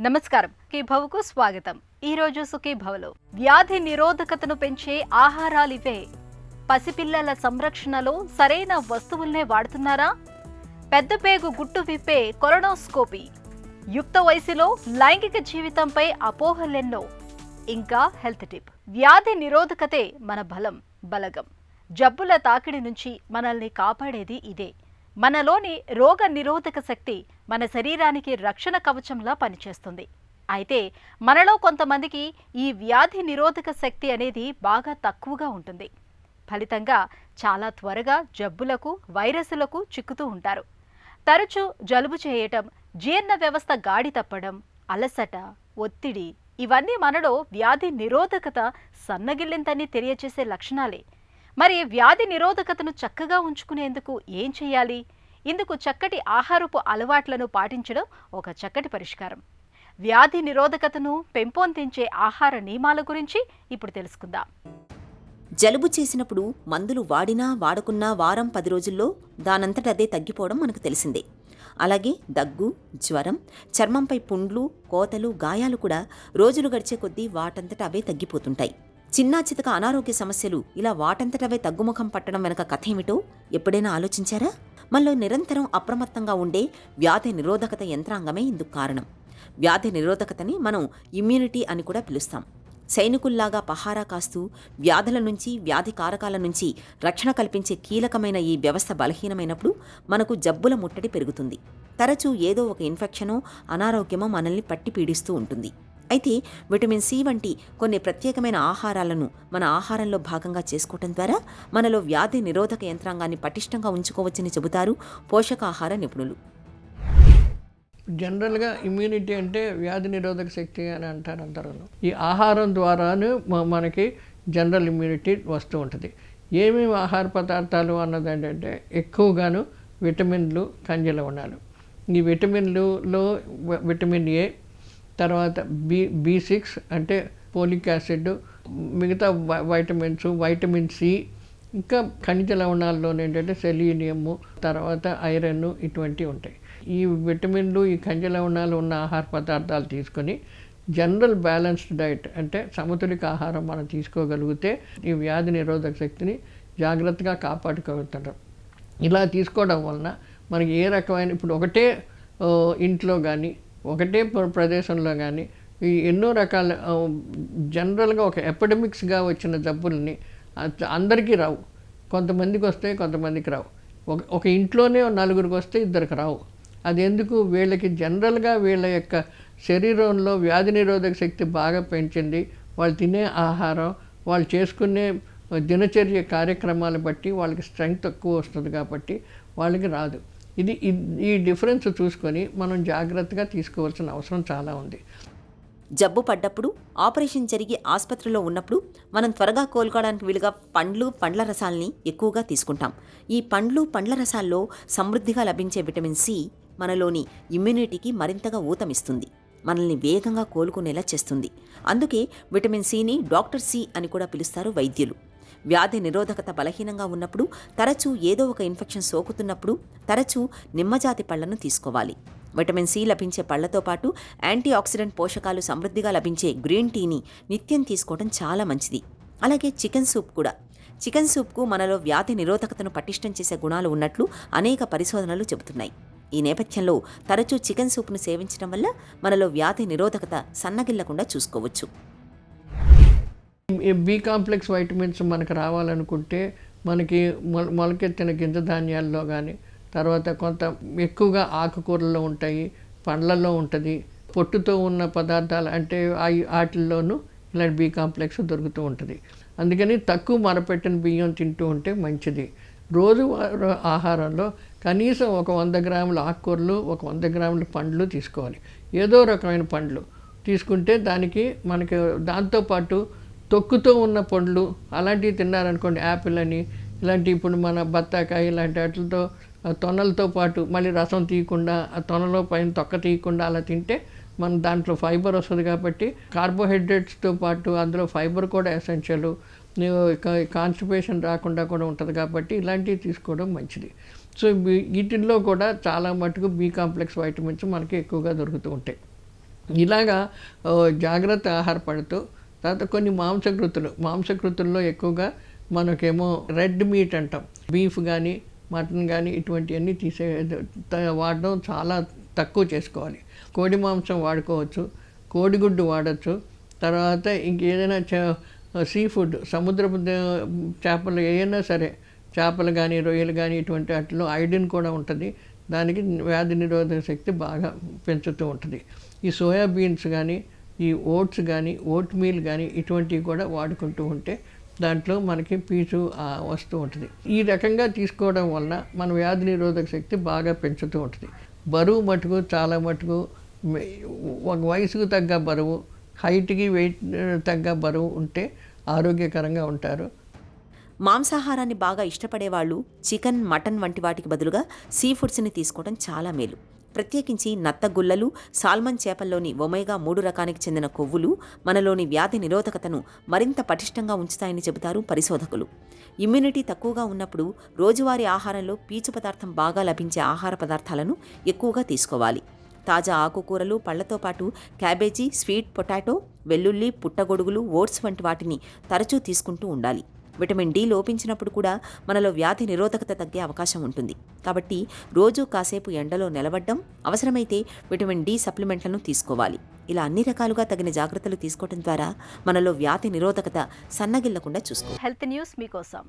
నమస్కారం. సుఖీభవకు స్వాగతం. ఈ రోజు సుఖీభవలో వ్యాధి నిరోధకతను పెంచే ఆహారాలివే. పసిపిల్లల సంరక్షణలో సరైన వస్తువుల్నే వాడుతున్నారా? పెద్ద పేగు గుట్టు విప్పే కొలనోస్కోపీ, యుక్త వయసులో లైంగిక జీవితంపై అపోహలెన్నో. ఇంకా హెల్త్ టిప్. వ్యాధి నిరోధకతే మన బలగం. జబ్బుల తాకిడి నుంచి మనల్ని కాపాడేది ఇదే. మనలోని రోగ నిరోధక శక్తి మన శరీరానికి రక్షణ కవచంలా పనిచేస్తుంది. అయితే మనలో కొంతమందికి ఈ వ్యాధి నిరోధక శక్తి అనేది బాగా తక్కువగా ఉంటుంది. ఫలితంగా చాలా త్వరగా జబ్బులకు, వైరస్లకు చిక్కుతూ ఉంటారు. తరచూ జలుబు చేయటం, జీర్ణ వ్యవస్థ గాడి తప్పడం, అలసట, ఒత్తిడి ఇవన్నీ మనలో వ్యాధి నిరోధకత సన్నగిల్లిందని తెలియజేసే లక్షణాలే. మరి వ్యాధి నిరోధకతను చక్కగా ఉంచుకునేందుకు ఏం చేయాలి? ఇందుకు చక్కటి ఆహారపు అలవాట్లను పాటించడం ఒక చక్కటి పరిష్కారం. వ్యాధి నిరోధకతను పెంపొందించే ఆహార నియమాల గురించి ఇప్పుడు తెలుసుకుందాం. జలుబు చేసినప్పుడు మందులు వాడినా వాడకున్నా వారం 10 రోజుల్లో దానంతటదే తగ్గిపోవడం మనకు తెలిసిందే. అలాగే దగ్గు, జ్వరం, చర్మంపై పుండ్లు, కోతలు, గాయాలు కూడా రోజులు గడిచే కొద్దీ వాటంతట అవే తగ్గిపోతుంటాయి. చిన్నా చితక అనారోగ్య సమస్యలు ఇలా వాటంతటవే తగ్గుముఖం పట్టడం వెనక కథ ఏమిటో ఎప్పుడైనా ఆలోచించారా? మనలో నిరంతరం అప్రమత్తంగా ఉండే వ్యాధి నిరోధకత యంత్రాంగమే ఇందుకు కారణం. వ్యాధి నిరోధకతని మనం ఇమ్యూనిటీ అని కూడా పిలుస్తాం. సైనికుల్లాగా పహారా కాస్తూ వ్యాధుల నుంచి, వ్యాధి కారకాల నుంచి రక్షణ కల్పించే కీలకమైన ఈ వ్యవస్థ బలహీనమైనప్పుడు మనకు జబ్బుల ముట్టడి పెరుగుతుంది. తరచూ ఏదో ఒక ఇన్ఫెక్షనో, అనారోగ్యమో మనల్ని పట్టి పీడిస్తూ ఉంటుంది. అయితే విటమిన్ సి వంటి కొన్ని ప్రత్యేకమైన ఆహారాలను మన ఆహారంలో భాగంగా చేసుకోవటం ద్వారా మనలో వ్యాధి నిరోధక యంత్రాంగాన్ని పటిష్టంగా ఉంచుకోవచ్చని చెబుతారు పోషకాహార నిపుణులు. జనరల్గా ఇమ్యూనిటీ అంటే వ్యాధి నిరోధక శక్తి అని అంటారు అందరూ. ఈ ఆహారం ద్వారానే మనకి జనరల్ ఇమ్యూనిటీ వస్తూ ఉంటుంది. ఏమేమి ఆహార పదార్థాలు అన్నది ఏంటంటే ఎక్కువగాను విటమిన్లు, ఖనిజ లవణాలు. ఈ విటమిన్లలో విటమిన్ ఏ, తర్వాత B6 అంటే పోలిక్ యాసిడ్, మిగతా వైటమిన్స్, వైటమిన్ సి, ఇంకా ఖనిజ లవణాల్లో ఏంటంటే సెలీనియము, తర్వాత ఐరన్ ఇటువంటివి ఉంటాయి. ఈ విటమిన్లు, ఈ ఖనిజ లవణాలు ఉన్న ఆహార పదార్థాలు తీసుకొని జనరల్ బ్యాలెన్స్డ్ డైట్ అంటే సమతులిత ఆహారం మనం తీసుకోగలిగితే ఈ వ్యాధి నిరోధక శక్తిని జాగ్రత్తగా కాపాడుకోగలుగుతాం. ఇలా తీసుకోవడం వలన మనకి ఏ రకమైన ఇప్పుడు ఒకటే ఇంట్లో కానీ ఒకటే ప్రదేశంలో కానీ ఈ ఎన్నో రకాల జనరల్గా ఒక ఎపిడమిక్స్గా వచ్చిన జబ్బుల్ని అందరికీ రావు. కొంతమందికి వస్తాయి, కొంతమందికి రావు. ఒక ఇంట్లోనే 4గురికి వస్తే 2కి రావు. అది ఎందుకు? వీళ్ళకి జనరల్గా వీళ్ళ యొక్క శరీరంలో వ్యాధి నిరోధక శక్తి బాగా పెంచింది. వాళ్ళు తినే ఆహారం, వాళ్ళు చేసుకునే దినచర్య కార్యక్రమాలు బట్టి వాళ్ళకి స్ట్రెంగ్త్ ఎక్కువ వస్తుంది కాబట్టి వాళ్ళకి రాదు. ఈ డిఫరెన్స్ చూసుకొని మనం జాగ్రత్తగా తీసుకోవాల్సిన అవసరం చాలా ఉంది. జబ్బు పడ్డప్పుడు, ఆపరేషన్ జరిగి ఆసుపత్రిలో ఉన్నప్పుడు మనం త్వరగా కోలుకోవడానికి వీలుగా పండ్లు, పండ్ల రసాల్ని ఎక్కువగా తీసుకుంటాం. ఈ పండ్లు, పండ్ల రసాల్లో సమృద్ధిగా లభించే విటమిన్ సి మనలోని ఇమ్యూనిటీకి మరింతగా ఊతమిస్తుంది. మనల్ని వేగంగా కోలుకునేలా చేస్తుంది. అందుకే విటమిన్ సిని డాక్టర్ సి అని కూడా పిలుస్తారు వైద్యులు. వ్యాధి నిరోధకత బలహీనంగా ఉన్నప్పుడు, తరచూ ఏదో ఒక ఇన్ఫెక్షన్ సోకుతున్నప్పుడు తరచూ నిమ్మజాతి పళ్లను తీసుకోవాలి. విటమిన్ సి లభించే పళ్లతో పాటు యాంటీ ఆక్సిడెంట్ పోషకాలు సమృద్ధిగా లభించే గ్రీన్ టీని నిత్యం తీసుకోవడం చాలా మంచిది. అలాగే చికెన్ సూప్ కూడా. చికెన్ సూప్కు మనలో వ్యాధి నిరోధకతను పటిష్టం చేసే గుణాలు ఉన్నట్లు అనేక పరిశోధనలు చెబుతున్నాయి. ఈ నేపథ్యంలో తరచూ చికెన్ సూప్ను సేవించడం వల్ల మనలో వ్యాధి నిరోధకత సన్నగిల్లకుండా చూసుకోవచ్చు. బి కాంప్లెక్స్ వైటమిన్స్ మనకు రావాలనుకుంటే మనకి మొలకెత్తిన గింజ ధాన్యాల్లో కానీ, తర్వాత కొంత ఎక్కువగా ఆకుకూరల్లో ఉంటాయి, పండ్లలో ఉంటుంది, పొట్టుతో ఉన్న పదార్థాలు అంటే వాటిల్లోనూ ఇలాంటి బి కాంప్లెక్స్ దొరుకుతూ ఉంటుంది. అందుకని తక్కువ మరపెట్టిన బియ్యం తింటూ ఉంటే మంచిది. రోజు ఆహారంలో కనీసం ఒక 100 గ్రాముల ఆకుకూరలు, ఒక 100 గ్రాముల పండ్లు తీసుకోవాలి. ఏదో రకమైన పండ్లు తీసుకుంటే దానికి మనకి దాంతోపాటు తొక్కుతో ఉన్న పండ్లు అలాంటివి తిన్నారనుకోండి, యాపిల్ అని ఇలాంటి, ఇప్పుడు మన బత్తాకాయ ఇలాంటి వాటితో తొనలతో పాటు మళ్ళీ రసం తీయకుండా, ఆ తొనలో పైన తొక్క తీయకుండా అలా తింటే మన దాంట్లో ఫైబర్ వస్తుంది. కాబట్టి కార్బోహైడ్రేట్స్తో పాటు అందులో ఫైబర్ కూడా ఎసెన్షియల్. కాన్స్టిపేషన్ రాకుండా కూడా ఉంటుంది కాబట్టి ఇలాంటివి తీసుకోవడం మంచిది. సో వీటిల్లో కూడా చాలా మటుకు బి కాంప్లెక్స్ వైటమిన్స్ మనకి ఎక్కువగా దొరుకుతూ ఉంటాయి. ఇలాగా జాగ్రత్త ఆహార పడుతూ తర్వాత కొన్ని మాంసకృతుల్లో ఎక్కువగా మనకేమో రెడ్ మీట్ అంటాం, బీఫ్ కానీ మటన్ కానీ ఇటువంటివన్నీ వాడడం చాలా తక్కువ చేసుకోవాలి. కోడి మాంసం వాడుకోవచ్చు, కోడిగుడ్డు వాడచ్చు, తర్వాత ఇంకేదైనా సీ ఫుడ్ సముద్రపు చేపలు ఏదైనా సరే, చేపలు కానీ రొయ్యలు కానీ ఇటువంటి వాటిలో ఐడిన్ కూడా ఉంటుంది, దానికి వ్యాధి నిరోధక శక్తి బాగా పెంచుతూ ఉంటుంది. ఈ సోయా బీన్స్ కానీ ఈ ఓట్స్ కానీ ఓట్ మీల్ కానీ ఇటువంటివి కూడా వాడుకుంటూ ఉంటే దాంట్లో మనకి పీచు వస్తూ ఉంటుంది. ఈ రకంగా తీసుకోవడం వలన మన వ్యాధి నిరోధక శక్తి బాగా పెంచుతూ ఉంటుంది. బరువు మటుకు చాలా మటుకు ఒక వయసుకు తగ్గ బరువు, హైట్కి వెయిట్ తగ్గ బరువు ఉంటే ఆరోగ్యకరంగా ఉంటారు. మాంసాహారాన్ని బాగా ఇష్టపడేవాళ్ళు చికెన్, మటన్ వంటి వాటికి బదులుగా సీ ఫుడ్స్ని తీసుకోవడం చాలా మేలు. ప్రత్యేకించి నత్తగుల్లలు, సాల్మన్ చేపల్లోని ఒమేగా 3 రకానికి చెందిన కొవ్వులు మనలోని వ్యాధి నిరోధకతను మరింత పటిష్టంగా ఉంచుతాయని చెబుతారు పరిశోధకులు. ఇమ్యూనిటీ తక్కువగా ఉన్నప్పుడు రోజువారీ ఆహారంలో పీచు పదార్థం బాగా లభించే ఆహార పదార్థాలను ఎక్కువగా తీసుకోవాలి. తాజా ఆకుకూరలు, పళ్లతో పాటు క్యాబేజీ, స్వీట్ పొటాటో, వెల్లుల్లి, పుట్టగొడుగులు, ఓట్స్ వంటి వాటిని తరచూ తీసుకుంటూ ఉండాలి. విటమిన్ డి లోపించినప్పుడు కూడా మనలో వ్యాధి నిరోధకత తగ్గే అవకాశం ఉంటుంది. కాబట్టి రోజూ కాసేపు ఎండలో నిలబడ్డం, అవసరమైతే విటమిన్ డి సప్లిమెంట్లను తీసుకోవాలి. ఇలా అన్ని రకాలుగా తగిన జాగ్రత్తలు తీసుకోవడం ద్వారా మనలో వ్యాధి నిరోధకత సన్నగిల్లకుండా చూసుకోవాలి. హెల్త్ న్యూస్ మీకోసం.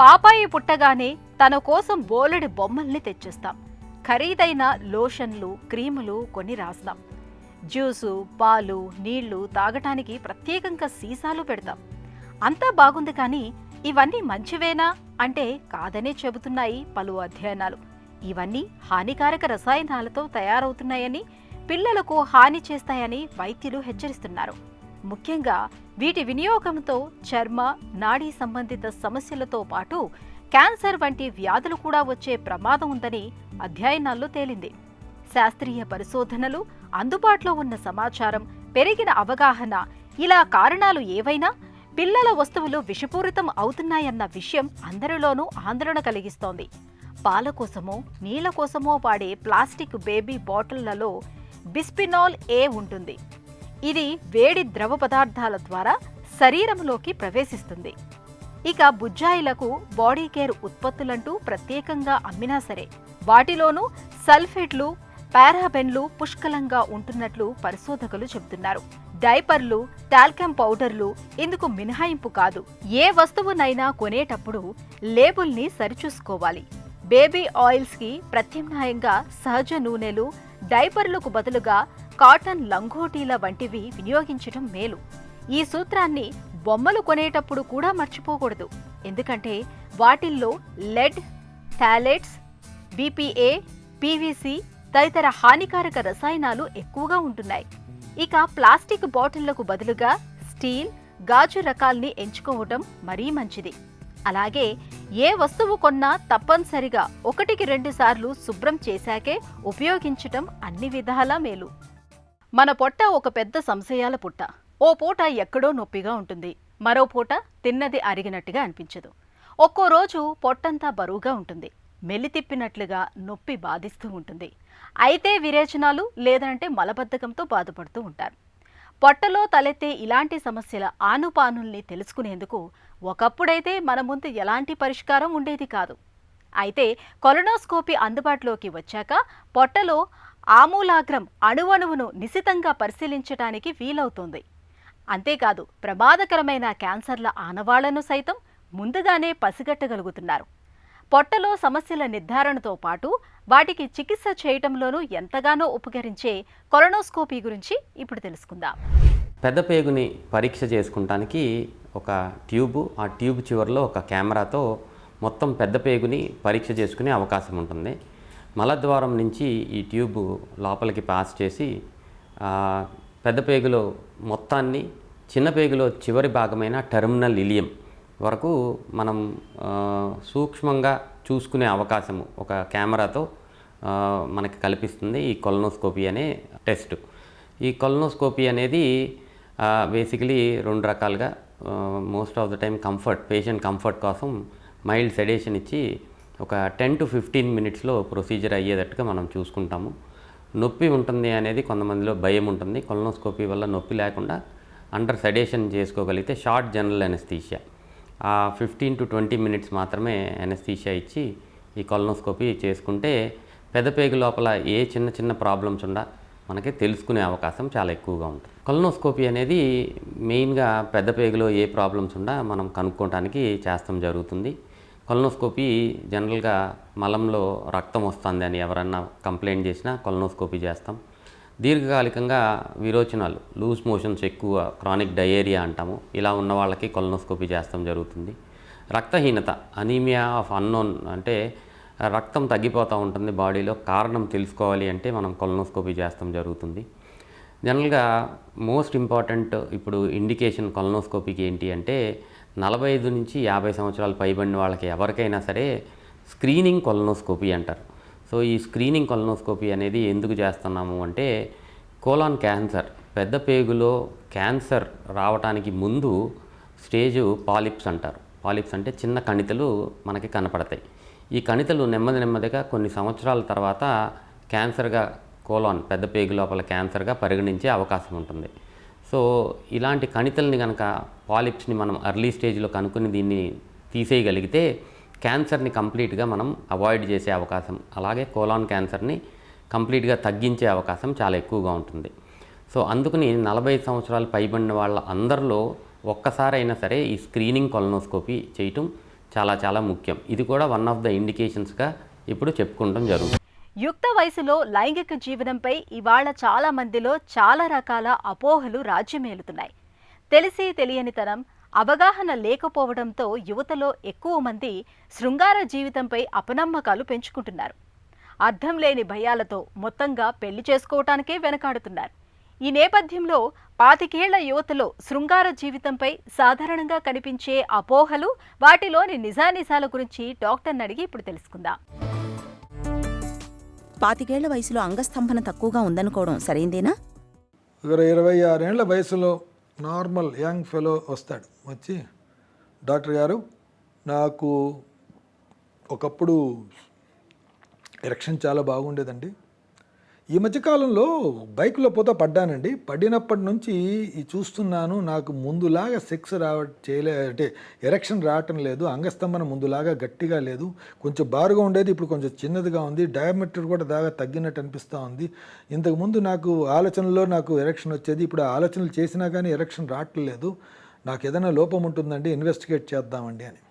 పాపాయి పుట్టగానే తన కోసం బోలెడి బొమ్మల్ని తెచ్చిస్తాం. ఖరీదైన లోషన్లు, క్రీములు కొన్ని రాస్తాం. జ్యూసు, పాలు, నీళ్లు తాగటానికి ప్రత్యేకంగా సీసాలు పెడతాం. అంతా బాగుంది, కానీ ఇవన్నీ మంచివేనా అంటే కాదనే చెబుతున్నాయి పలు అధ్యయనాలు. ఇవన్నీ హానికారక రసాయనాలతో తయారవుతున్నాయని, పిల్లలకు హాని చేస్తాయని వైద్యులు హెచ్చరిస్తున్నారు. ముఖ్యంగా వీటి వినియోగంతో చర్మ, నాడీ సంబంధిత సమస్యలతో పాటు క్యాన్సర్ వంటి వ్యాధులు కూడా వచ్చే ప్రమాదం ఉందని అధ్యయనాల్లో తేలింది. శాస్త్రీయ పరిశోధనలు, అందుబాటులో ఉన్న సమాచారం, పెరిగిన అవగాహన, ఇలా కారణాలు ఏవైనా పిల్లల వస్తువులు విషపూరితం అవుతున్నాయన్న విషయం అందరిలోనూ ఆందోళన కలిగిస్తోంది. పాల కోసమో, నీళ్ల కోసమో వాడే ప్లాస్టిక్ బేబీ బాటిళ్లలో బిస్ఫినాల్ ఏ ఉంటుంది. ఇది వేడి ద్రవ పదార్థాల ద్వారా శరీరంలోకి ప్రవేశిస్తుంది. ఇక బుజ్జాయిలకు బాడీ కేర్ ఉత్పత్తులంటూ ప్రత్యేకంగా అమ్మినా సరే వాటిలోనూ సల్ఫేట్లు, పారాబెన్లు పుష్కలంగా ఉంటున్నట్లు పరిశోధకులు చెబుతున్నారు. డైపర్లు, టాల్కమ్ పౌడర్లు ఇందుకు మినహాయింపు కాదు. ఏ వస్తువునైనా కొనేటప్పుడు లేబుల్ని సరిచూసుకోవాలి. బేబీ ఆయిల్స్కి ప్రత్యామ్నాయంగా సహజ నూనెలు, డైపర్లకు బదులుగా కాటన్ లంగోటీల వంటివి వినియోగించడం మేలు. ఈ సూత్రాన్ని బొమ్మలు కొనేటప్పుడు కూడా మర్చిపోకూడదు. ఎందుకంటే వాటిల్లో లెడ్, టాలెట్స్, BPA, PVC తదితర హానికారక రసాయనాలు ఎక్కువగా ఉంటున్నాయి. ఇక ప్లాస్టిక్ బాటిళ్లకు బదులుగా స్టీల్, గాజు రకాల్ని ఎంచుకోవటం మరీ మంచిది. అలాగే ఏ వస్తువు కొన్నా తప్పనిసరిగా 1-2 సార్లు శుభ్రం చేశాకే ఉపయోగించటం అన్ని విధాలా మేలు. మన పొట్ట ఒక పెద్ద సంశయాల పుట్ట. ఓ పూట ఎక్కడో నొప్పిగా ఉంటుంది, మరో పూట తిన్నది అరిగినట్టుగా అనిపించదు. ఒక్కో రోజు పొట్టంతా బరువుగా ఉంటుంది, మెల్లి తిప్పినట్లుగా నొప్పి బాధిస్తూ ఉంటుంది. అయితే విరేచనాలు లేదంటే మలబద్ధకంతో బాధపడుతూ ఉంటారు. పొట్టలో తలెత్తే ఇలాంటి సమస్యల ఆనుపానుల్ని తెలుసుకునేందుకు ఒకప్పుడైతే మన ముందు ఎలాంటి పరిష్కారం ఉండేది కాదు. అయితే కొలనోస్కోపీ అందుబాటులోకి వచ్చాక పొట్టలో ఆమూలాగ్రం అణువణువును నిశితంగా పరిశీలించడానికి వీలవుతుంది. అంతేకాదు ప్రమాదకరమైన క్యాన్సర్ల ఆనవాళ్లను సైతం ముందుగానే పసిగట్టగలుగుతున్నారు. పొట్టలో సమస్యల నిర్ధారణతో పాటు వాటికి చికిత్స చేయటంలోనూ ఎంతగానో ఉపకరించే కొలనోస్కోపీ గురించి ఇప్పుడు తెలుసుకుందాం. పెద్ద పేగుని పరీక్ష చేసుకుంటానికి ఒక ట్యూబు, ఆ ట్యూబ్ చివరిలో ఒక కెమెరాతో మొత్తం పెద్ద పేగుని పరీక్ష చేసుకునే అవకాశం ఉంటుంది. మలద్వారం నుంచి ఈ ట్యూబ్ లోపలికి పాస్ చేసి పెద్ద పేగులో మొత్తాన్ని చిన్న పేగులో చివరి భాగమైన టెర్మినల్ ఇలియం వరకు మనం సూక్ష్మంగా చూసుకునే అవకాశము ఒక కెమెరాతో మనకి కల్పిస్తుంది ఈ కొలనోస్కోపీ అనే టెస్ట్. ఈ కొలనోస్కోపీ అనేది బేసికలీ 2 రకాలుగా, most of the time patient comfort కోసం మైల్డ్ సెడేషన్ ఇచ్చి ఒక 10 to 15 మినిట్స్లో ప్రొసీజర్ అయ్యేటట్టుగా మనం చూసుకుంటాము. నొప్పి ఉంటుంది అనేది కొంతమందిలో భయం ఉంటుంది. కొలనోస్కోపీ వల్ల నొప్పి లేకుండా అండర్ సెడేషన్ చేసుకోగలిగితే షార్ట్ జనరల్ అనెస్థీషియా, ఆ 15 to 20 మినిట్స్ మాత్రమే అనెస్థీషియా ఇచ్చి ఈ కొలనోస్కోపీ చేసుకుంటే పెదపేగు లోపల ఏ చిన్న చిన్న ప్రాబ్లమ్స్ ఉండా మనకి తెలుసుకునే అవకాశం చాలా ఎక్కువగా ఉంటుంది. కొలనోస్కోపీ అనేది మెయిన్గా పెద్దపేగులో ఏ ప్రాబ్లమ్స్ ఉండా మనం కనుక్కోవడానికి చేస్తాం జరుగుతుంది. కొలనోస్కోపీ జనరల్గా మలంలో రక్తం వస్తుంది అని ఎవరన్నా కంప్లైంట్ చేసినా కొలనోస్కోపీ చేస్తాం. దీర్ఘకాలికంగా విరోచనాలు, లూజ్ మోషన్స్ ఎక్కువ, క్రానిక్ డయేరియా అంటాము, ఇలా ఉన్న వాళ్ళకి కొలనోస్కోపీ చేస్తాం జరుగుతుంది. రక్తహీనత, అనీమియా ఆఫ్ అన్నోన్, అంటే రక్తం తగ్గిపోతూ ఉంటుంది బాడీలో, కారణం తెలుసుకోవాలి అంటే మనం కొలనోస్కోపీ చేస్తాం జరుగుతుంది. జనరల్గా మోస్ట్ ఇంపార్టెంట్ ఇప్పుడు ఇండికేషన్ కొలనోస్కోపీకి ఏంటి అంటే 45 నుంచి 50 సంవత్సరాలు పైబడిన వాళ్ళకి ఎవరికైనా సరే స్క్రీనింగ్ కొలనోస్కోపీ అంటారు. సో ఈ స్క్రీనింగ్ కొలనోస్కోపీ అనేది ఎందుకు చేస్తున్నాము అంటే కోలాన్ క్యాన్సర్, పెద్ద పేగులో క్యాన్సర్ రావడానికి ముందు స్టేజు పాలిప్స్ అంటారు. పాలిప్స్ అంటే చిన్న కణితలు మనకి కనపడతాయి. ఈ కణితలు నెమ్మదిగా కొన్ని సంవత్సరాల తర్వాత క్యాన్సర్గా, కోలాన్ పెద్ద పేగు లోపల క్యాన్సర్గా పరిగణించే అవకాశం ఉంటుంది. సో ఇలాంటి కణితల్ని కనుక, పాలిప్స్ని మనం ఎర్లీ స్టేజ్లో కనుక్కుని దీన్ని తీసేయగలిగితే క్యాన్సర్ని కంప్లీట్గా మనం అవాయిడ్ చేసే అవకాశం, అలాగే కోలాన్ క్యాన్సర్ని కంప్లీట్గా తగ్గించే అవకాశం చాలా ఎక్కువగా ఉంటుంది. సో అందుకని 45 సంవత్సరాలు పైబడిన వాళ్ళ అందరిలో ఒక్కసారైనా సరే ఈ స్క్రీనింగ్ కొలనోస్కోపీ చేయటం చాలా చాలా ముఖ్యం. ఇది కూడా వన్ ఆఫ్ ద ఇండికేషన్స్గా ఇప్పుడు చెప్పుకుంటాం జరుగుతుంది. యుక్త వయసులో లైంగిక జీవనంపై ఇవాళ చాలా మందిలో చాలా రకాల అపోహలు రాజ్యమేలుతున్నాయి. తెలిసి తెలియనితనం, అవగాహన లేకపోవడంతో యువతలో ఎక్కువ మంది శృంగార జీవితంపై అపనమ్మకాలు పెంచుకుంటున్నారు. అర్థం లేని భయాలతో మొత్తంగా పెళ్లి చేసుకోవటానికే వెనకాడుతున్నారు. ఈ నేపథ్యంలో 25 ఏళ్ల యువతలో శృంగార జీవితంపై సాధారణంగా కనిపించే అపోహలు, వాటిలోని నిజానిజాల గురించి డాక్టర్ని అడిగి ఇప్పుడు తెలుసుకుందాం. 25 ఏళ్ల వయసులో అంగస్తంభన తక్కువగా ఉందనుకోవడం సరైందేనా? 26 ఏళ్ల వయసులో నార్మల్ యంగ్ ఫెలో వస్తాడు, వచ్చి డాక్టర్ గారు నాకు ఒకప్పుడు ఎరెక్షన్ చాలా బాగుండేదండి, ఈ మధ్యకాలంలో బైక్లో పోతా పడ్డానండి, పడినప్పటి నుంచి చూస్తున్నాను నాకు ముందులాగా సెక్స్ అంటే ఎరెక్షన్ రావటం లేదు, అంగస్తంభన ముందులాగా గట్టిగా లేదు, కొంచెం బారుగా ఉండేది ఇప్పుడు కొంచెం చిన్నదిగా ఉంది, డయామీటర్ కూడా దాగా తగ్గినట్టు అనిపిస్తూ ఉంది, ఇంతకుముందు నాకు ఆలోచనలో నాకు ఎరెక్షన్ వచ్చేది, ఇప్పుడు ఆలోచనలు చేసినా కానీ ఎరెక్షన్ రావట్లేదు, నాకు ఏదైనా లోపం ఉంటుందండి, ఇన్వెస్టిగేట్ చేద్దామండి అని.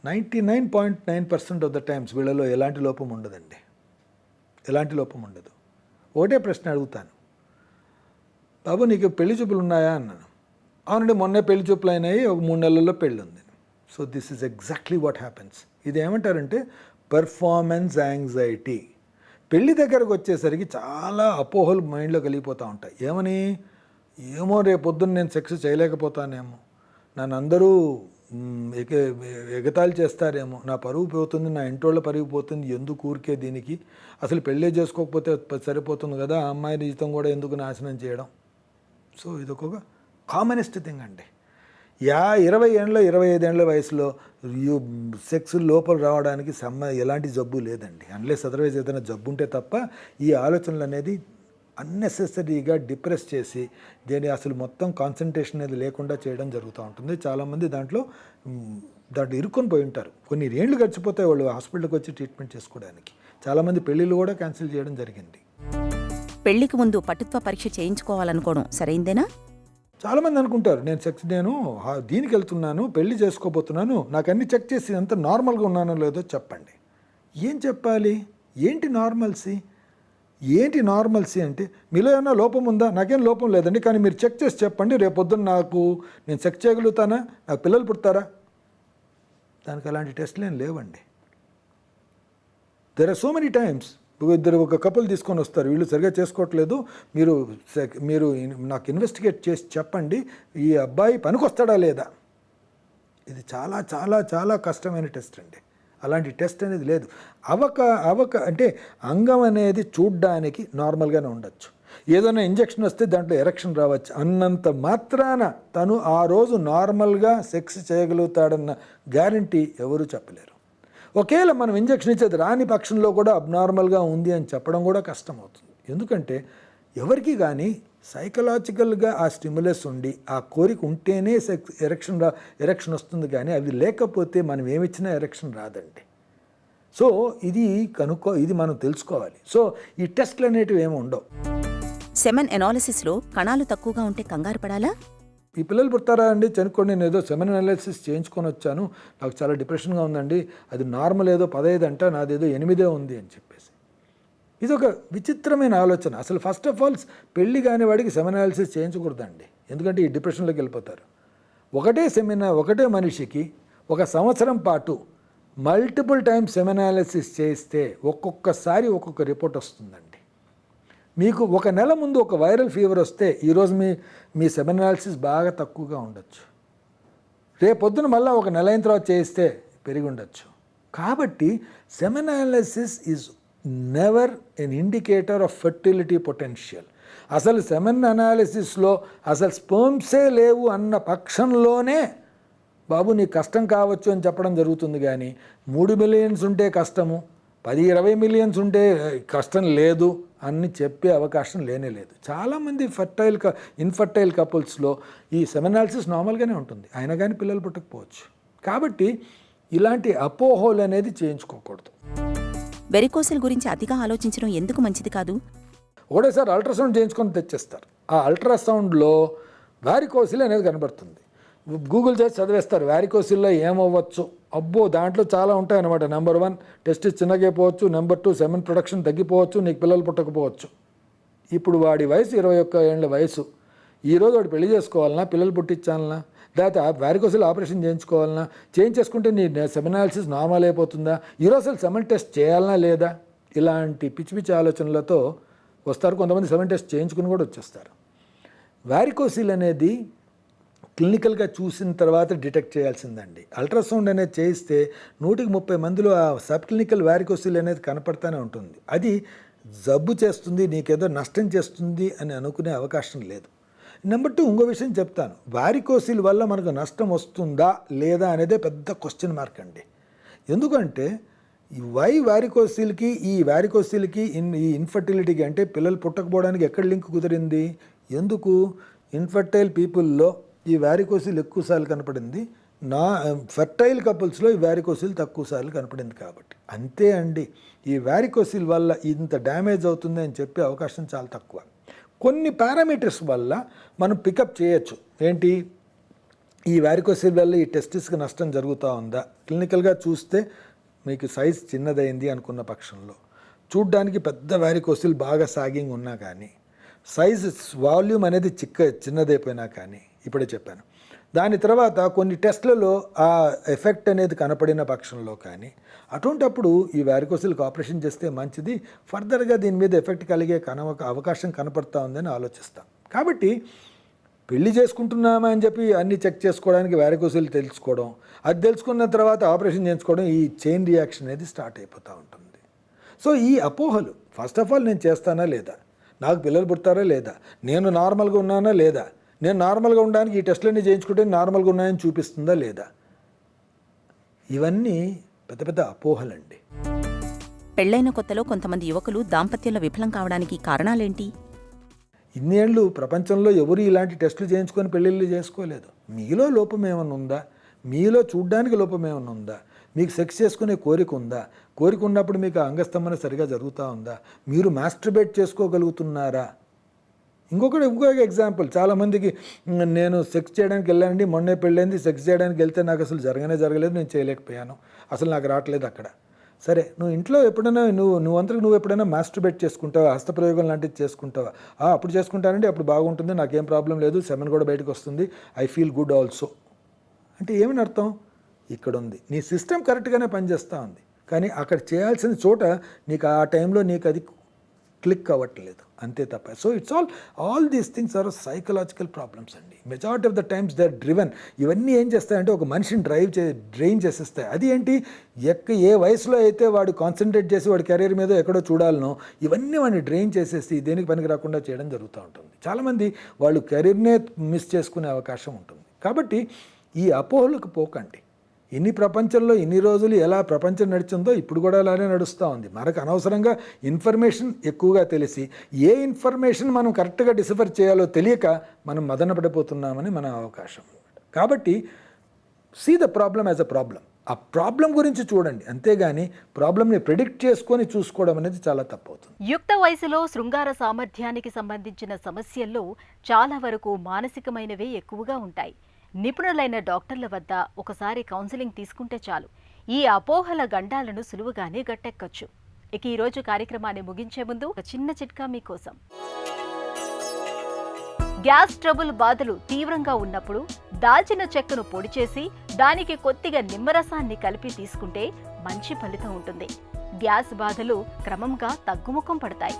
99.9% ఆఫ్ ద టైమ్స్ వీళ్ళలో ఎలాంటి లోపం ఉండదండి, ఎలాంటి లోపం ఉండదు. ఒకటే ప్రశ్న అడుగుతాను, బాబు నీకు పెళ్లి చూపులు ఉన్నాయా అన్నాను. అవునండి మొన్నే పెళ్లి చూపులు అయినాయి, ఒక 3 నెలల్లో పెళ్ళి ఉంది. So this is exactly what happens. ఇది ఏమంటారంటే పర్ఫార్మెన్స్ యాంగ్జైటీ. పెళ్లి దగ్గరకు వచ్చేసరికి చాలా అపోహలు మైండ్లో కలిగిపోతూ ఉంటాయి. ఏమని, ఏమో రేపు పొద్దున్న నేను సెక్స్ చేయలేకపోతానేమో, నన్ను అందరూ ఎగతాళి చేస్తారేమో, నా పరువు పోతుంది, నా ఇంటోళ్ళ పరువు పోతుంది, ఎందుకు ఊరికే దీనికి, అసలు పెళ్ళే చేసుకోకపోతే సరిపోతుంది కదా, ఆ అమ్మాయి జీవితం కూడా ఎందుకు నాశనం చేయడం. సో ఇదొక కామనెస్ట్ థింగ్ అండి. 20 ఏళ్ళ 25 ఏళ్ళ వయసులో సెక్స్ లోపల రావడానికి ఎలాంటి జబ్బు లేదండి, అన్లెస్ అదర్వైజ్ ఏదైనా జబ్బు ఉంటే తప్ప ఈ ఆలోచనలు అనేది అన్నెసెసరీగా డిప్రెస్ చేసి దీని అసలు మొత్తం కాన్సన్ట్రేషన్ అనేది లేకుండా చేయడం జరుగుతూ ఉంటుంది. చాలామంది దాంట్లో ఇరుక్కొని పోయి ఉంటారు, కొన్ని ఏళ్ళు గడిచిపోతాయి వాళ్ళు హాస్పిటల్కి వచ్చి ట్రీట్మెంట్ చేసుకోవడానికి. చాలామంది పెళ్ళిళ్ళు కూడా క్యాన్సిల్ చేయడం జరిగింది. పెళ్లికి ముందు పటుత్వ పరీక్ష చేయించుకోవాలనుకోవడం సరైందేనా? చాలామంది అనుకుంటారు నేను దీనికి వెళ్తున్నాను, పెళ్లి చేసుకోబోతున్నాను, నాకు అన్ని చెక్ చేసి అంత నార్మల్గా ఉన్నానో లేదో చెప్పండి. ఏం చెప్పాలి, ఏంటి నార్మల్సీ అంటే మీలో ఏమైనా లోపం ఉందా? నాకేం లోపం లేదండి, కానీ మీరు చెక్ చేసి చెప్పండి, రేపొద్దున నేను చెక్ చేయగలుగుతానా, నాకు పిల్లలు పుడతారా? దానికి అలాంటి టెస్టులు ఏం లేవండి. There are so many times ఒక కపుల్ తీసుకొని వస్తారు, వీళ్ళు సరిగా చేసుకోవట్లేదు, మీరు నాకు ఇన్వెస్టిగేట్ చేసి చెప్పండి ఈ అబ్బాయి పనికొస్తాడా లేదా. ఇది చాలా చాలా చాలా కష్టమైన టెస్ట్ అండి. అలాంటి టెస్ట్ అనేది లేదు. అంటే అంగం అనేది చూడ్డానికి నార్మల్గానే ఉండొచ్చు, ఏదైనా ఇంజెక్షన్ వస్తే దాంట్లో ఎరెక్షన్ రావచ్చు, అన్నంత మాత్రాన తను ఆ రోజు నార్మల్గా సెక్స్ చేయగలుగుతాడన్న గ్యారంటీ ఎవరు చెప్పలేరు. ఒకవేళ మనం ఇంజెక్షన్ ఇచ్చేది రాని పక్షంలో కూడా అబ్నార్మల్గా ఉంది అని చెప్పడం కూడా కష్టం అవుతుంది. ఎందుకంటే ఎవరికి కానీ సైకలాజికల్గా ఆ స్టిమ్యులస్ ఉండి ఆ కోరిక ఉంటేనే ఎరెక్షన్ వస్తుంది, కానీ అవి లేకపోతే మనం ఏమిచ్చినా ఎరెక్షన్ రాదండి. సో ఇది మనం తెలుసుకోవాలి. సో ఈ టెస్ట్లు అనేటివి ఏమి ఉండవు. సెమెన్ ఎనాలిసిస్లో కణాలు తక్కువగా ఉంటే కంగారు పడాలా? ఈ పిల్లలు పుడతారా అండి, చనుకోండి నేను ఏదో సెమెన్ అనాలిసిస్ చేయించుకొని వచ్చాను, నాకు చాలా డిప్రెషన్గా ఉందండి, అది నార్మల్ ఏదో 15 అంట, నాదేదో 8 ఉంది అని చెప్పేసి. ఇది ఒక విచిత్రమైన ఆలోచన. అసలు ఫస్ట్ ఆఫ్ ఆల్ పెళ్లి కాని వాడికి సెమెన్ అనాలిసిస్ చేయించకూడదండి, ఎందుకంటే ఈ డిప్రెషన్లోకి వెళ్ళిపోతారు. ఒకటే మనిషికి 1 సంవత్సరం పాటు మల్టిపుల్ టైమ్స్ సెమెన్ అనాలిసిస్ చేయిస్తే ఒక్కొక్కసారి ఒక్కొక్క రిపోర్ట్ వస్తుందండి. మీకు 1 నెల ముందు ఒక వైరల్ ఫీవర్ వస్తే ఈరోజు మీ సెమెన్ అనాలిసిస్ బాగా తక్కువగా ఉండొచ్చు, రేపొద్దున మళ్ళీ 1 నెల అయిన తర్వాత చేయిస్తే పెరిగి ఉండొచ్చు. కాబట్టి semen analysis is never N indicator of fertility potential. అసలు సెమెన్ అనాలిసిస్లో అసలు స్పర్మ్సే లేవు అన్న పక్షంలోనే బాబు నీకు కష్టం కావచ్చు అని చెప్పడం జరుగుతుంది. కానీ 3 మిలియన్స్ ఉంటే కష్టము, 10-20 మిలియన్స్ ఉంటే కష్టం లేదు అని చెప్పే అవకాశం లేదు. చాలామంది ఇన్ఫర్టైల్ కపుల్స్లో ఈ సెమెన్ అనాలిసిస్ నార్మల్గానే ఉంటుంది, అయినా కానీ పిల్లలు పుట్టకపోవచ్చు. కాబట్టి ఇలాంటి అపోహలు అనేది చేయించుకోకూడదు. వెరికోసిల్ గురించి అతిగా ఆలోచించడం ఎందుకు మంచిది కాదు? ఒకటేసారి అల్ట్రాసౌండ్ చేయించుకొని తెచ్చేస్తారు. ఆ అల్ట్రాసౌండ్లో వారికోసిల్ అనేది కనబడుతుంది. గూగుల్ చేసి చదివేస్తారు వారికోసిల్లో ఏమవ్వచ్చు, అబ్బో దాంట్లో చాలా ఉంటాయి అన్నమాట. నెంబర్ 1 టెస్టిస్ చిన్నగా పోవచ్చు, నెంబర్ 2 సెమెన్ ప్రొడక్షన్ తగ్గిపోవచ్చు, నీకు పిల్లలు పుట్టకపోవచ్చు. ఇప్పుడు వాడి వయసు 21 ఏళ్ళ వయసు, ఈరోజు వాడు పెళ్లి చేసుకోవాలన్నా, పిల్లలు పుట్టించాలన్నా, లేకపోతే వారికోసిల్ ఆపరేషన్ చేయించుకోవాలన్నా, చేయించేసుకుంటే నీ సెమెన్ అనాలిసిస్ నార్మల్ అయిపోతుందా, ఈరోజు అసలు సెమెన్ టెస్ట్ చేయాలన్నా లేదా, ఇలాంటి పిచ్చి ఆలోచనలతో వస్తారు. కొంతమంది సెమెన్ టెస్ట్ చేయించుకుని కూడా వచ్చేస్తారు. వారికోసిల్ అనేది క్లినికల్గా చూసిన తర్వాత డిటెక్ట్ చేయాల్సిందండి. అల్ట్రాసౌండ్ అనేది చేయిస్తే 130 మందిలో ఆ సబ్ క్లినికల్ వారికోసిల్ అనేది కనపడతానే ఉంటుంది. అది జబ్బు చేస్తుంది, నీకేదో నష్టం చేస్తుంది అని అనుకునే అవకాశం లేదు. నెంబర్ 2 ఇంకో విషయం చెప్తాను. వారికోసిల్ వల్ల మనకు నష్టం వస్తుందా లేదా అనేదే పెద్ద క్వశ్చన్ మార్క్ అండి. ఎందుకంటే ఈ వారికోసిల్కి ఈ ఇన్ఫర్టిలిటీకి అంటే పిల్లలు పుట్టకపోవడానికి ఎక్కడ లింక్ కుదిరింది? ఎందుకు ఇన్ఫర్టైల్ పీపుల్లో ఈ వారికోసిల్ ఎక్కువసార్లు కనపడింది, ఫెర్టైల్ కపుల్స్లో ఈ వారికోసిల్ తక్కువసార్లు కనపడింది. కాబట్టి అంతే అండి, ఈ వారికోసిల్ వల్ల ఇంత డ్యామేజ్ అవుతుంది అని చెప్పే అవకాశం చాలా తక్కువ. కొన్ని పారామీటర్స్ వల్ల మనం పికప్ చేయొచ్చు. ఏంటి, ఈ వారికోసిల్ వల్ల ఈ టెస్టిస్కి నష్టం జరుగుతూ ఉందా, క్లినికల్గా చూస్తే మీకు సైజ్ చిన్నదైంది అనుకున్న పక్షంలో, చూడ్డానికి పెద్ద వారికోసిల్ బాగా సాగింగ్ ఉన్నా కానీ, సైజ్ వాల్యూమ్ అనేది చిన్నదైపోయినా కానీ, ఇప్పుడే చెప్పాను. దాని తర్వాత కొన్ని టెస్ట్లలో ఆ ఎఫెక్ట్ అనేది కనపడిన పక్షంలో కానీ, అటువంటప్పుడు ఈ వారికోసిల్కి ఆపరేషన్ చేస్తే మంచిది, ఫర్దర్గా దీని మీద ఎఫెక్ట్ కలిగే అవకాశం కనపడతా ఉందని ఆలోచిస్తాం. కాబట్టి పెళ్లి చేసుకుంటున్నామా అని చెప్పి అన్ని చెక్ చేసుకోవడానికి వారికోసిల్ తెలుసుకోవడం, అది తెలుసుకున్న తర్వాత ఆపరేషన్ చేయించుకోవడం, ఈ చైన్ రియాక్షన్ అనేది స్టార్ట్ అయిపోతూ ఉంటుంది. సో ఈ అపోహలు, ఫస్ట్ ఆఫ్ ఆల్ నేను చేస్తానా లేదా, నాకు పిల్లలు పుడతారా లేదా, నేను నార్మల్గా ఉన్నానా లేదా, నేను నార్మల్గా ఉండడానికి ఈ టెస్టులన్నీ చేయించుకుంటే నార్మల్గా ఉన్నాయని చూపిస్తుందా లేదా, ఇవన్నీ పెద్ద అపోహలండి. పెళ్లైన కొత్తలో కొంతమంది యువకులు దాంపత్యంలో విఫలం కావడానికి కారణాలేంటి? ఇన్నేళ్ళు ప్రపంచంలో ఎవరు ఇలాంటి టెస్టులు చేయించుకొని పెళ్ళిళ్ళు చేసుకోలేదు. మీలో లోపం ఏమైనా ఉందా, మీలో చూడ్డానికి లోపం ఏమైనా ఉందా, మీకు సెక్స్ చేసుకునే కోరిక ఉందా, కోరిక ఉన్నప్పుడు మీకు అంగస్తంభన సరిగా జరుగుతూ ఉందా, మీరు మాస్టర్బేట్ చేసుకోగలుగుతున్నారా? ఇంకో ఎగ్జాంపుల్, చాలామందికి నేను సెక్స్ చేయడానికి వెళ్ళానండి, మొన్నే పెళ్ళైంది, సెక్స్ చేయడానికి వెళ్తే నాకు అసలు జరగలేదు, నేను చేయలేకపోయాను, అసలు నాకు రావట్లేదు అక్కడ. సరే, నువ్వు ఇంట్లో ఎప్పుడైనా నువ్వు ఎప్పుడైనా మాస్టర్బేట్ చేసుకుంటావా, హస్తప్రయోగం లాంటిది చేసుకుంటావా? అప్పుడు చేసుకుంటానండి, అప్పుడు బాగుంటుంది, నాకేం ప్రాబ్లం లేదు, సెమెన్ కూడా బయటకు వస్తుంది, ఐ ఫీల్ గుడ్ ఆల్సో. అంటే ఏమని అర్థం? ఇక్కడ ఉంది, నీ సిస్టమ్ కరెక్ట్గానే పనిచేస్తూ ఉంది, కానీ అక్కడ చేయాల్సిన చోట నీకు ఆ టైంలో నీకు అది క్లిక్ అవ్వట్లేదు, అంతే తప్ప. So it's all these things are psychological problems అండి. Majority of the times they are driven. ఇవన్నీ ఏం చేస్తాయంటే ఒక మనిషిని డ్రైన్ చేసేస్తాయి. అది ఏంటి, ఏ వయసులో అయితే వాడు కాన్సన్ట్రేట్ చేసి వాడి కెరీర్ మీద ఎక్కడో చూడాలనో, ఇవన్నీ వాడిని డ్రైన్ చేసేసి దేనికి పనికి రాకుండా చేయడం జరుగుతూ ఉంటుంది. చాలామంది వాళ్ళు కెరీర్నే మిస్ చేసుకునే అవకాశం ఉంటుంది. కాబట్టి ఈ అపోహలకు పోకండి. ఇన్ని ప్రపంచంలో ఇన్ని రోజులు ఎలా ప్రపంచం నడిచిందో ఇప్పుడు కూడా అలానే నడుస్తూ ఉంది. మనకు అనవసరంగా ఇన్ఫర్మేషన్ ఎక్కువగా తెలిసి ఏ ఇన్ఫర్మేషన్ మనం కరెక్ట్గా డిసిఫర్ చేయాలో తెలియక మనం మదన పడిపోతున్నామని మన అవకాశం. కాబట్టి see the problem as a problem. ఆ ప్రాబ్లం గురించి చూడండి, అంతేగాని ప్రాబ్లంని ప్రిడిక్ట్ చేసుకొని చూసుకోవడం అనేది చాలా తప్పవుతుంది. యుక్త వయసులో శృంగార సామర్థ్యానికి సంబంధించిన సమస్యల్లో చాలా వరకు మానసికమైనవే ఎక్కువగా ఉంటాయి. నిపుణులైన డాక్టర్ల వద్ద ఒకసారి కౌన్సిలింగ్ తీసుకుంటే చాలు ఈ అపోహల గండాలను సులువుగానే గట్టెక్కచ్చు. ఇక ఈరోజు కార్యక్రమాన్ని ముగించే ముందు ఒక చిన్న చిట్కా మీకోసం. గ్యాస్ ట్రబుల్ బాధలు తీవ్రంగా ఉన్నప్పుడు దాల్చిన చెక్కను పొడి చేసి దానికి కొద్దిగా నిమ్మరసాన్ని కలిపి తీసుకుంటే మంచి ఫలితం ఉంటుంది. గ్యాస్ బాధలు క్రమంగా తగ్గుముఖం పడతాయి.